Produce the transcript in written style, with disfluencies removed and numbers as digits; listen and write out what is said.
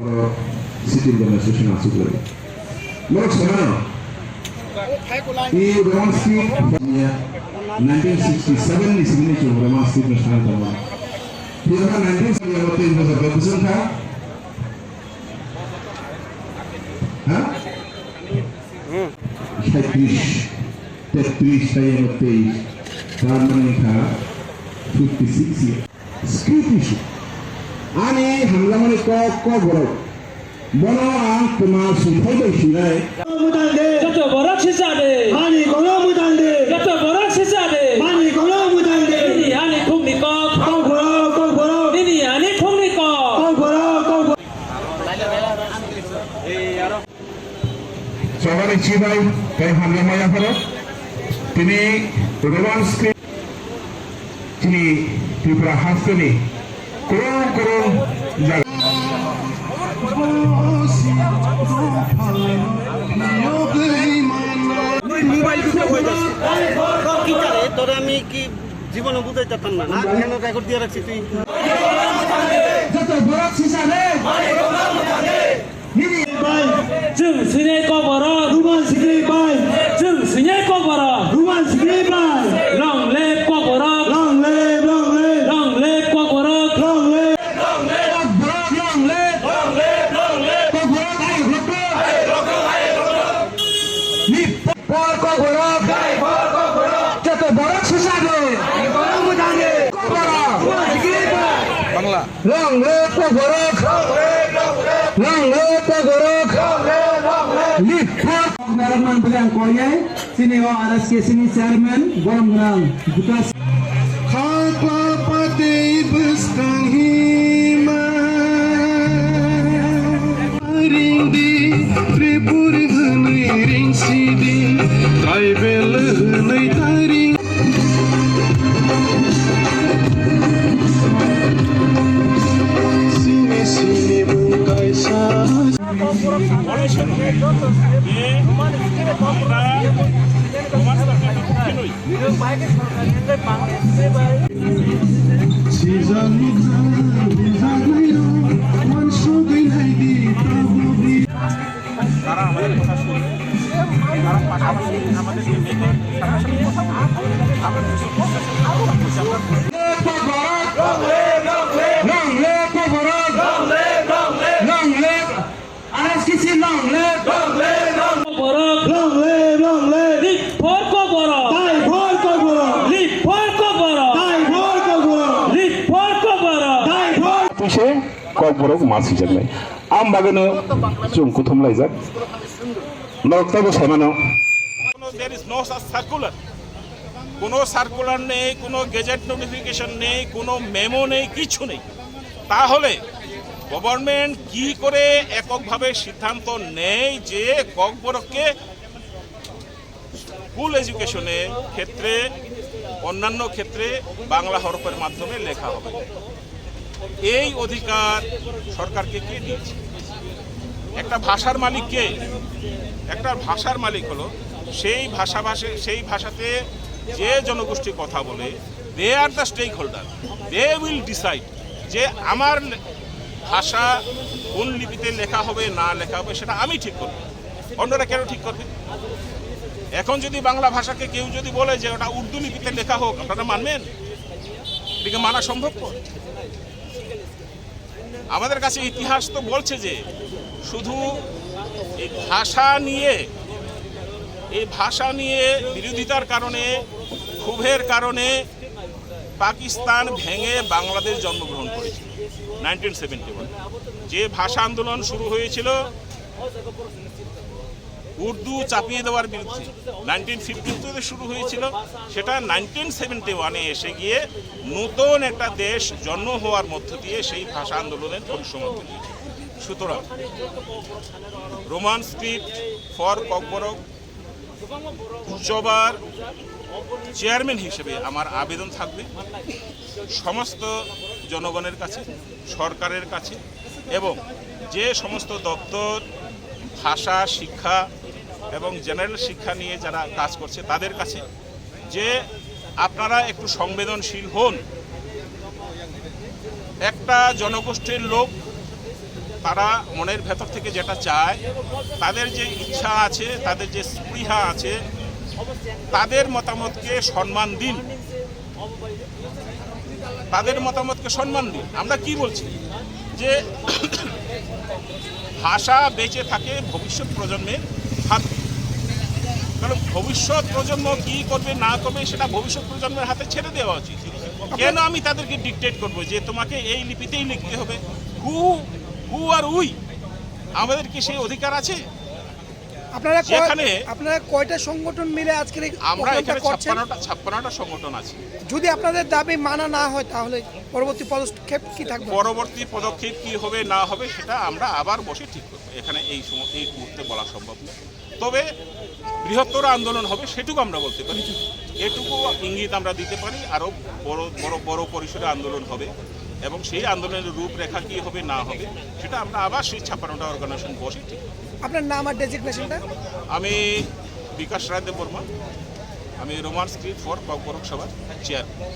City Demonstration Association. Look, Semano, he Roman Street, 1967 is signature of Roman Street National Tower. He was 1970 was a Baptist car. Huh? Tetris, Harmonica, 56 years. Script issue. Ani hamlamani ko boro. Bono ang tumasin hoy shilai. Mudande. Jato borak sisade. Ani kono mudande. Jato borak sisade. Ani kono mudande. Ni ani khumni ko. Ko boro. Ni ani khumni ko. Ko boro. Sawari chibai kai hamlamaya karo. Tini Roman script. Tini Tripura Hastani. Kurung jaga. Mobile তোরে আমি কি জীবনে বুঝাইতে পারতাম না কেন record দিয়ে রাখছি তুই जों सिने को बरो रुमान सिग्रे बाय जों सिने को बरो रुमान सिग्रे बाय long leg को बरो long leg को बरो long leg ni por ko boro dai por ko boro jato boro sisade boro mudane ko boro ruman sigre baय bangla long leg ko boro long leg ko boro Narman Bilang Korea, sini RSK sini chairman, Gorong Nang, Bukas. Khapa pate bustang hima, ring di tripur hanai ring sidi, kaibel hanai taring. Sini sini bukai sa. তারা আমাদের কথা শুনে তারা পাশাপাশি আমাদের Borok masih jaga. Am bagano jung kutum laizak. Norok tahu saya mana? There is no such circular. কোনো circular নেই, কোনো গেজেট নোটিফিকেশন নেই, কোনো মেমো নেই, কিছু নেই। তাহলে গভর্নমেন্ট কি করে এককভাবে সিদ্ধান্ত নেয় যে ককবরককে স্কুল এডুকেশনের ক্ষেত্রে অন্যান্য ক্ষেত্রে বাংলা হরফের মাধ্যমে লেখা হবে? এই অধিকার সরকারকে কে দিয়েছে? একটা ভাষার মালিক কে? একটা ভাষার মালিক হলো সেই ভাষাতে যে জনগোষ্ঠী কথা বলে, they are the stakeholder, they will decide যে আমার ভাষা কোন লিপিতে লেখা হবে না লেখা হবে সেটা আমি ঠিক করব, অন্যরা কেন ঠিক করবে? এখন যদি বাংলা ভাষাকে কেউ যদি বলে যে ওটা উর্দু লিপিতে লেখা হোক, আপনারা মানবেন? এটিকে মানা সম্ভব? আমাদের কাছে ইতিহাস তো বলছে যে শুধু এই ভাষা নিয়ে বিরোধিতার কারণে, ক্ষোভের কারণে পাকিস্তান ভেঙে বাংলাদেশ জন্মগ্রহণ করেছিল 1971। যে ভাষা আন্দোলন শুরু হয়েছিল উর্দু চাপিয়ে দেওয়ার বিরুদ্ধে 1952-তে শুরু হয়েছিল, সেটা 1971-এ এসে গিয়ে নতুন একটা দেশ জন্ম হওয়ার মধ্য দিয়ে সেই ভাষা আন্দোলনের পরিসমাপ্তি হয়েছে। সুতরাং রোমান স্ক্রিপ্ট ফর ককবরক উচ্চবার চেয়ারম্যান হিসেবে আমার আবেদন থাকবে সমস্ত জনগণের কাছে, সরকারের কাছে এবং যে সমস্ত দপ্তর ভাষা শিক্ষা এবং জেনারেল শিক্ষা নিয়ে যারা কাজ করছে তাদের কাছে, যে আপনারা একটু সংবেদনশীল হন। একটা জনগোষ্ঠীর লোক তারা মনের ভেতর থেকে যেটা চায়, তাদের যে ইচ্ছা আছে, তাদের যে স্পৃহা আছে, তাদের মতামতকে সম্মান দিন, তাদের মতামতকে সম্মান দিন। আমরা কি বলছি যে ভাষা বেঁচে থাকে ভবিষ্যৎ প্রজন্মের হাতে, কারণ ভবিষ্যৎ প্রজন্ম কি করবে না করবে সেটা ভবিষ্যৎ প্রজন্মের হাতে ছেড়ে দেওয়া উচিত। কেন আমি তাদেরকে ডিকটেট করব যে তোমাকে এই লিপিতেই লিখতে হবে? হু আর উই, আমাদের কি সেই অধিকার আছে? আপনারা কয়টা সংগঠন মিলে আজকের এই আমরা এখানে করছেন? 56টা সংগঠন আছে। যদি আপনাদের দাবি মানা না হয় তাহলে পরবর্তী পদক্ষেপ কি থাকবে? পরবর্তী পদক্ষেপ কি হবে না হবে সেটা আমরা আবার বসে ঠিক করবো। এখানে এই মুহূর্তে বলা সম্ভব না, তবে বৃহত্তর আন্দোলন হবে সেটুকু আমরা বলতে পারি, এটুকু ইঙ্গিত আমরা দিতে পারি। আরও বড় পরিসরে আন্দোলন হবে এবং সেই আন্দোলনের রূপরেখা কি হবে না হবে সেটা আমরা আবার সেই 56টা অর্গানাইজেশন বসে ঠিক করব। আপনার নাম আর ডেজিগনেশনটা? আমি বিকাশ রায় দেববর্মা, আমি রোমান স্ট্রিট ফর কর্পোরেট সভার চেয়ারম্যান।